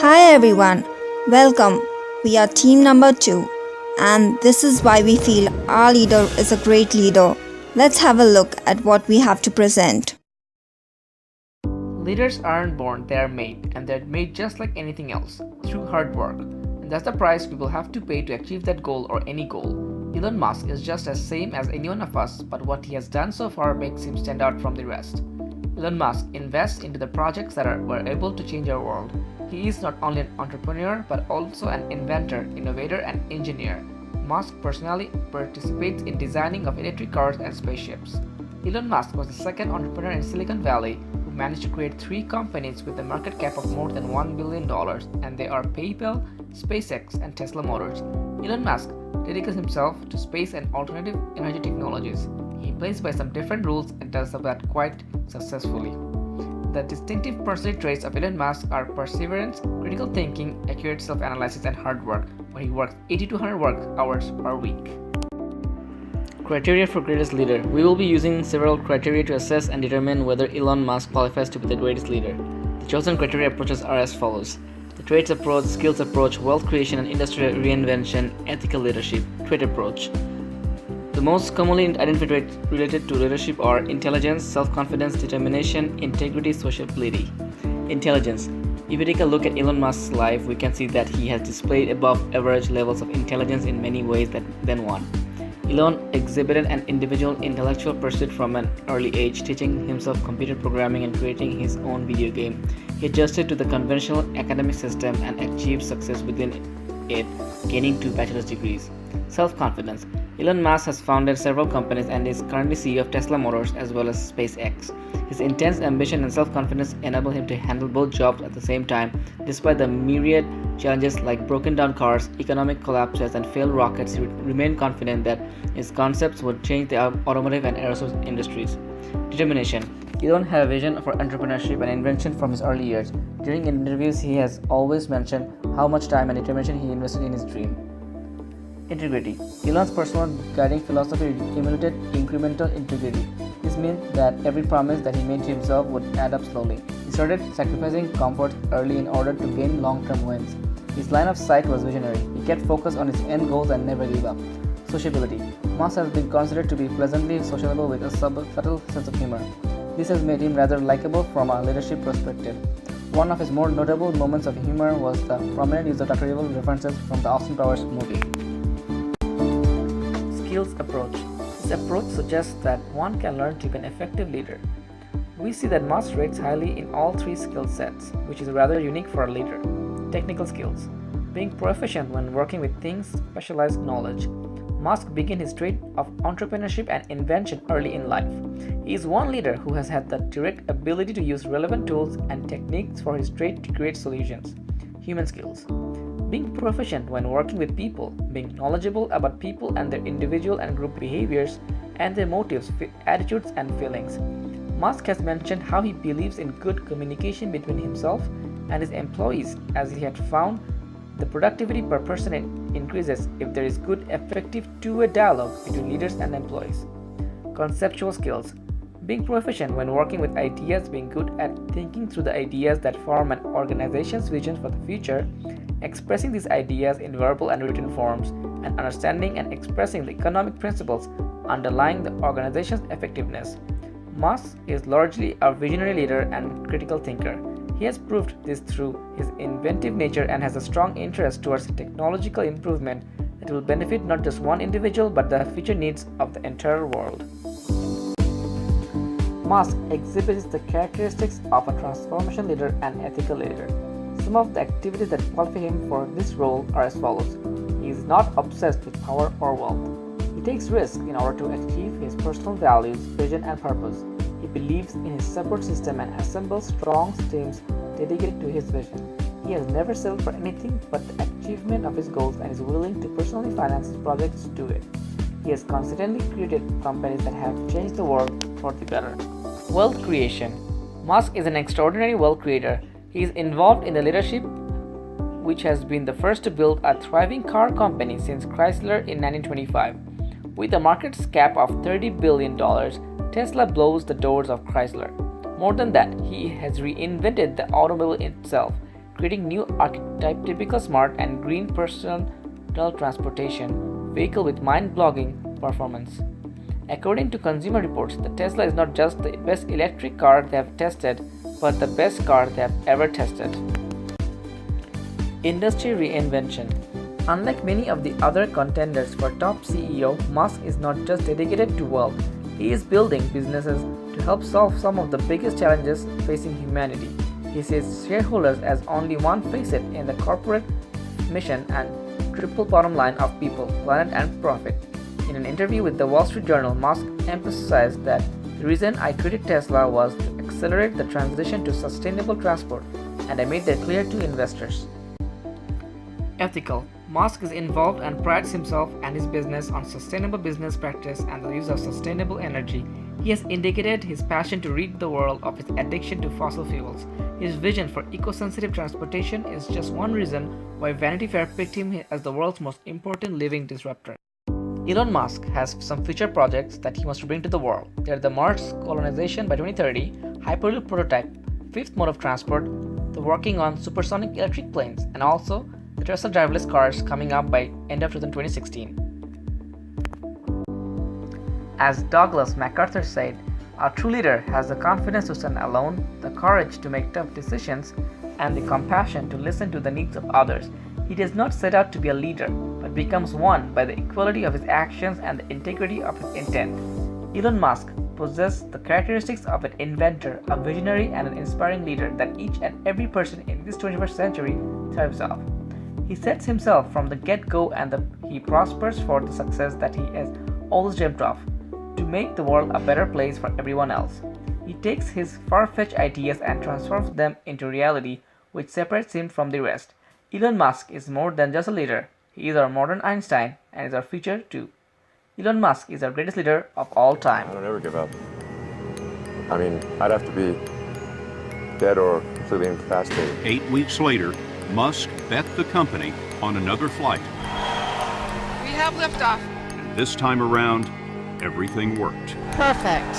Hi everyone, welcome. We are team number 2, and this is why we feel our leader is a great leader. Let's have a look at what we have to present. Leaders aren't born, they are made, and they're made just like anything else, through hard work. And that's the price we will have to pay to achieve that goal or any goal. Elon Musk is just as same as any one of us, but what he has done so far makes him stand out from the rest. Elon Musk invests into the projects that were able to change our world. He is not only an entrepreneur, but also an inventor, innovator, and engineer. Musk personally participates in designing of electric cars and spaceships. Elon Musk was the second entrepreneur in Silicon Valley who managed to create 3 companies with a market cap of more than $1 billion, and they are PayPal, SpaceX, and Tesla Motors. Elon Musk dedicates himself to space and alternative energy technologies. He plays by some different rules and does that quite successfully. The distinctive personality traits of Elon Musk are perseverance, critical thinking, accurate self-analysis, and hard work, where he works 80 to 100 work hours per week. Criteria for greatest leader. We will be using several criteria to assess and determine whether Elon Musk qualifies to be the greatest leader. The chosen criteria approaches are as follows: the traits approach, skills approach, wealth creation and industrial reinvention, ethical leadership. Trait approach. The most commonly identified traits related to leadership are intelligence, self-confidence, determination, integrity, sociability. Intelligence. If we take a look at Elon Musk's life, we can see that he has displayed above average levels of intelligence in many ways than one. Elon exhibited an individual intellectual pursuit from an early age, teaching himself computer programming and creating his own video game. He adjusted to the conventional academic system and achieved success within it, gaining 2 bachelor's degrees. Self-confidence. Elon Musk has founded several companies and is currently CEO of Tesla Motors as well as SpaceX. His intense ambition and self-confidence enable him to handle both jobs at the same time. Despite the myriad challenges like broken down cars, economic collapses, and failed rockets, he remained confident that his concepts would change the automotive and aerospace industries. Determination. Elon had a vision for entrepreneurship and invention from his early years. During interviews, he has always mentioned how much time and determination he invested in his dream. Integrity. Elon's personal guiding philosophy emulated incremental integrity. This meant that every promise that he made to himself would add up slowly. He started sacrificing comfort early in order to gain long-term wins. His line of sight was visionary. He kept focused on his end goals and never gave up. Sociability. Musk has been considered to be pleasantly sociable with a subtle sense of humor. This has made him rather likable from a leadership perspective. One of his more notable moments of humor was the prominent use of Dr. Evil references from the Austin Powers movie. Skills approach. This approach suggests that one can learn to be an effective leader. We see that Musk rates highly in all 3 skill sets, which is rather unique for a leader. Technical skills. Being proficient when working with things, specialized knowledge. Musk began his trait of entrepreneurship and invention early in life. He is one leader who has had the direct ability to use relevant tools and techniques for his trait to create solutions. Human skills. Being proficient when working with people, being knowledgeable about people and their individual and group behaviors and their motives, attitudes, and feelings. Musk has mentioned how he believes in good communication between himself and his employees, as he had found the productivity per person increases if there is good, effective two-way dialogue between leaders and employees. Conceptual skills. Being proficient when working with ideas, being good at thinking through the ideas that form an organization's vision for the future, expressing these ideas in verbal and written forms, and understanding and expressing the economic principles underlying the organization's effectiveness. Musk is largely a visionary leader and critical thinker. He has proved this through his inventive nature and has a strong interest towards technological improvement that will benefit not just one individual but the future needs of the entire world. Musk exhibits the characteristics of a transformation leader and ethical leader. Some of the activities that qualify him for this role are as follows. He is not obsessed with power or wealth. He takes risks in order to achieve his personal values, vision, and purpose. He believes in his support system and assembles strong teams dedicated to his vision. He has never settled for anything but the achievement of his goals and is willing to personally finance his projects to do it. He has consistently created companies that have changed the world for the better. Wealth creation. Musk is an extraordinary wealth creator. He is involved in the leadership which has been the first to build a thriving car company since Chrysler in 1925. With a market cap of $30 billion, Tesla blows the doors of Chrysler. More than that, he has reinvented the automobile itself, creating new archetype typical smart and green personal transportation vehicle with mind-blogging performance. According to Consumer Reports, the Tesla is not just the best electric car they have tested, but the best car they have ever tested. Industry reinvention. Unlike many of the other contenders for top CEO, Musk is not just dedicated to wealth, he is building businesses to help solve some of the biggest challenges facing humanity. He sees shareholders as only one facet in the corporate mission and triple bottom line of people, planet and profit. In an interview with the Wall Street Journal, Musk emphasized that the reason I created Tesla was to accelerate the transition to sustainable transport, and I made that clear to investors. Ethical. Musk is involved and prides himself and his business on sustainable business practice and the use of sustainable energy. He has indicated his passion to rid the world of its addiction to fossil fuels. His vision for eco-sensitive transportation is just one reason why Vanity Fair picked him as the world's most important living disruptor. Elon Musk has some future projects that he wants to bring to the world. They are the Mars colonization by 2030, Hyperloop prototype, fifth mode of transport, the working on supersonic electric planes, and also the Tesla driverless cars coming up by end of 2016. As Douglas MacArthur said, a true leader has the confidence to stand alone, the courage to make tough decisions, and the compassion to listen to the needs of others. He does not set out to be a leader, but becomes one by the equality of his actions and the integrity of his intent. Elon Musk possesses the characteristics of an inventor, a visionary, and an inspiring leader that each and every person in this 21st century thrives off. He sets himself from the get-go and he prospers for the success that he has always dreamt of, to make the world a better place for everyone else. He takes his far-fetched ideas and transforms them into reality, which separates him from the rest. Elon Musk is more than just a leader. He is our modern Einstein and is our future too. Elon Musk is our greatest leader of all time. I don't ever give up. I mean, I'd have to be dead or completely incapacitated. 8 weeks later, Musk bet the company on another flight. We have liftoff. And this time around, everything worked. Perfect.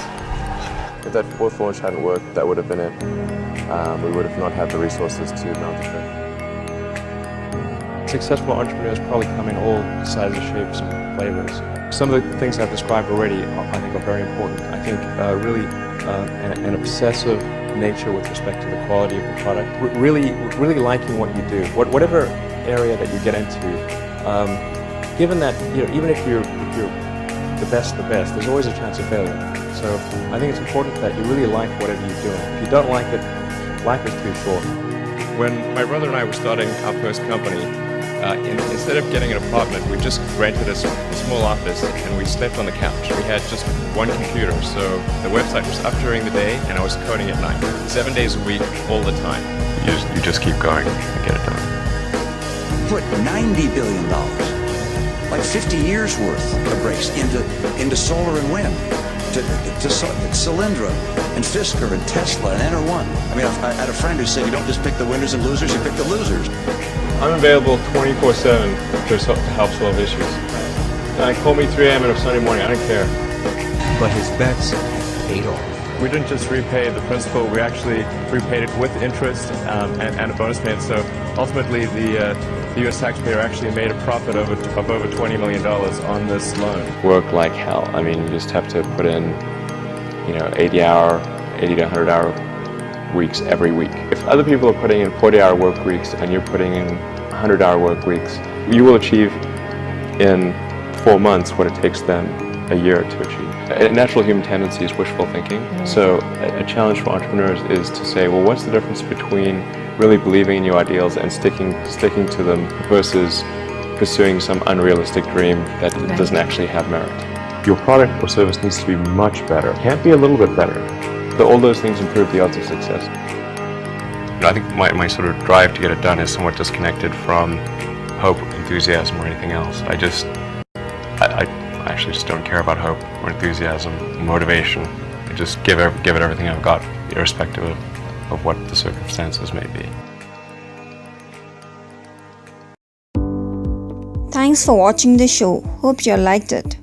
If that fourth launch hadn't worked, that would have been it. We would have not had the resources to mount the trip. Successful entrepreneurs probably come in all sizes, shapes, and flavors. Some of the things I've described already, I think, are very important. I think really an obsessive nature with respect to the quality of the product. Really liking what you do, whatever area that you get into. Given that, even if you're the best, there's always a chance of failure. So I think it's important that you really like whatever you're doing. If you don't like it, life is too short. When my brother and I were starting our first company, instead of getting an apartment, we just rented a small office and we slept on the couch. We had just one computer, so the website was up during the day and I was coding at night. 7 days a week, all the time. You just keep going and get it done. Put $90 billion, like 50 years worth of breaks into solar and wind, to Solyndra and Fisker and Tesla and Enter1. I mean, I had a friend who said, you don't just pick the winners and losers, you pick the losers. I'm available 24/7 to help solve issues. Call me 3 a.m. on a Sunday morning, I don't care. But his bets paid off. We didn't just repay the principal, we actually repaid it with interest and a bonus payment. So ultimately, the U.S. taxpayer actually made a profit of over $20 million on this loan. Work like hell. I mean, you just have to put in, 80 to 100 hour weeks every week. If other people are putting in 40-hour work weeks and you're putting in 100-hour work weeks, you will achieve in 4 months what it takes them a year to achieve. A natural human tendency is wishful thinking. So a challenge for entrepreneurs is to say, well, what's the difference between really believing in your ideals and sticking to them versus pursuing some unrealistic dream that doesn't actually have merit? Your product or service needs to be much better. It can't be a little bit better. So all those things improve the odds of success. I think my sort of drive to get it done is somewhat disconnected from hope, enthusiasm, or anything else. I actually just don't care about hope or enthusiasm, motivation. I just give it everything I've got, irrespective of what the circumstances may be. Thanks for watching the show. Hope you liked it.